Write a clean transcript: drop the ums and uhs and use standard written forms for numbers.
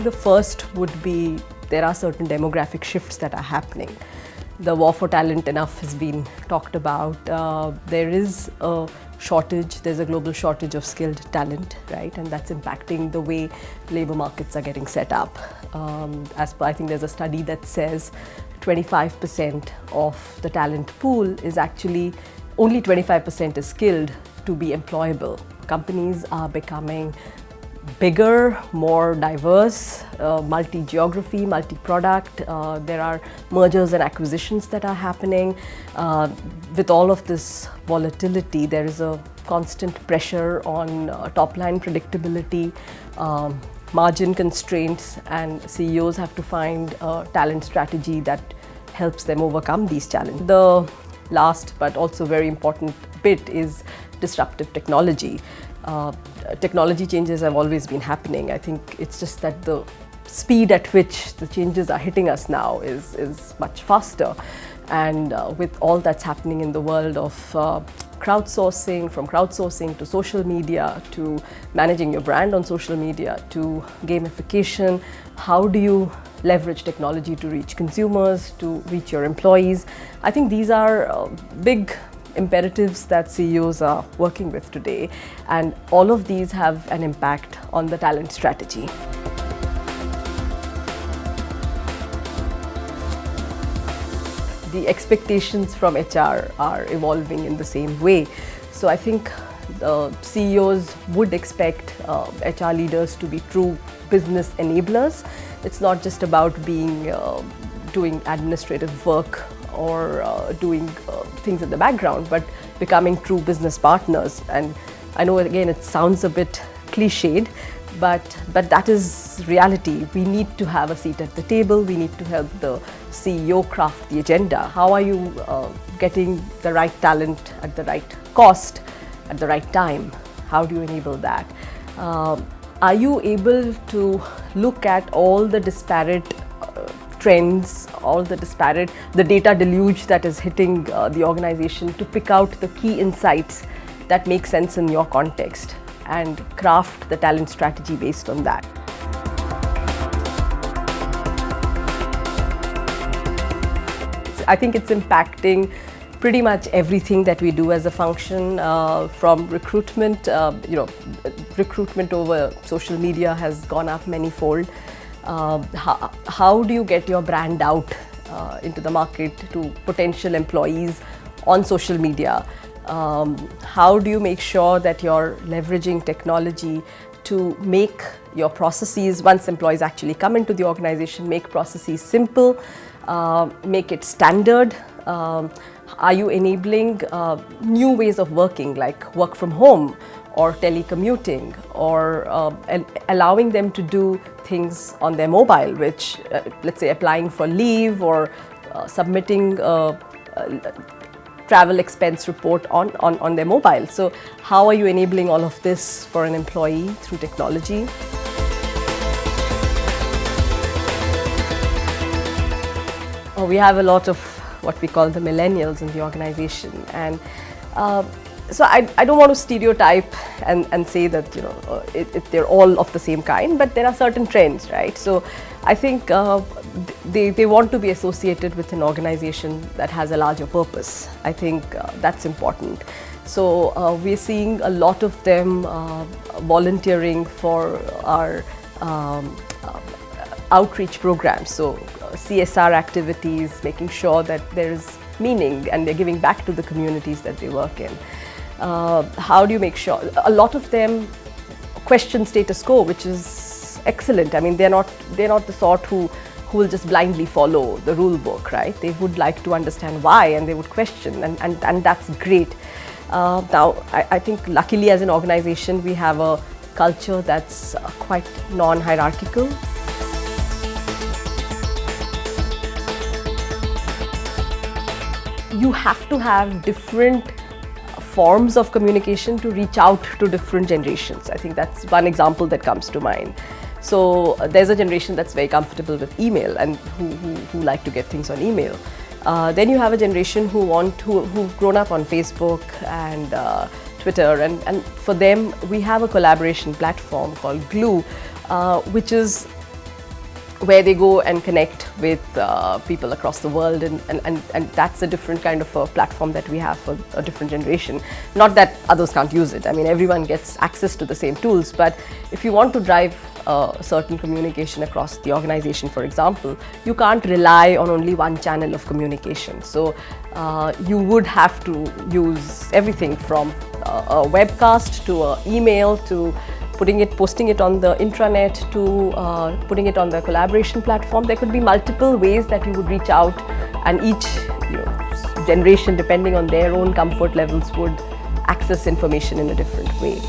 The first would be there are certain demographic shifts that are happening. The war for talent enough has been talked about. There is a shortage, there's a global shortage of skilled talent, right? And that's impacting the way labor markets are getting set up. I think there's a study that says 25% of the talent pool is actually, only 25% is skilled to be employable. Companies are becoming bigger, more diverse, multi-geography, multi-product. There are mergers and acquisitions that are happening. With all of this volatility, there is a constant pressure on top-line predictability, margin constraints, and CEOs have to find a talent strategy that helps them overcome these challenges. The last but also very important bit is disruptive technology. Technology changes have always been happening. I think it's just that the speed at which the changes are hitting us now is much faster. And with all that's happening in the world of crowdsourcing, from crowdsourcing to social media, to managing your brand on social media, to gamification, how do you leverage technology to reach consumers, to reach your employees? I think these are big imperatives that CEOs are working with today, and all of these have an impact on the talent strategy. The expectations from HR are evolving in the same way. So I think CEOs would expect HR leaders to be true business enablers. It's not just about doing administrative work or doing things in the background, but becoming true business partners. And I know, again, it sounds a bit cliched, but that is reality. We need to have a seat at the table. We need to help the CEO craft the agenda. How are you getting the right talent at the right cost, at the right time? How do you enable that? Are you able to look at all the disparate trends, the data deluge that is hitting the organization, to pick out the key insights that make sense in your context and craft the talent strategy based on that? I think it's impacting pretty much everything that we do as a function, from recruitment. Recruitment over social media has gone up manyfold. How do you get your brand out into the market to potential employees on social media? How do you make sure that you're leveraging technology to make your processes, once employees actually come into the organization, make processes simple, make it standard? Are you enabling new ways of working, like work from home or telecommuting, or allowing them to do things on their mobile, which, let's say, applying for leave or submitting a travel expense report on their mobile? So how are you enabling all of this for an employee through technology? We have a lot of what we call the millennials in the organization, and so I don't want to stereotype and say that they're all of the same kind, but there are certain trends, right? So I think they want to be associated with an organization that has a larger purpose. I think that's important. So we're seeing a lot of them volunteering for our outreach programs. So CSR activities, making sure that there is meaning and they're giving back to the communities that they work in. How do you make sure? A lot of them question status quo, which is excellent. I mean, they're not the sort who will just blindly follow the rule book, right? They would like to understand why, and they would question, and that's great. Now, I think luckily as an organization, we have a culture that's quite non-hierarchical. You have to have different forms of communication to reach out to different generations. I think that's one example that comes to mind. So there's a generation that's very comfortable with email and who like to get things on email. Then you have a generation who've grown up on Facebook and Twitter, and for them we have a collaboration platform called Glue, which is where they go and connect with people across the world, and that's a different kind of a platform that we have for a different generation. Not that others can't use it. I mean, everyone gets access to the same tools, but if you want to drive certain communication across the organization, for example, you can't rely on only one channel of communication. So you would have to use everything from a webcast to an email to posting it on the intranet to putting it on the collaboration platform. There could be multiple ways that you would reach out, and each generation, depending on their own comfort levels, would access information in a different way.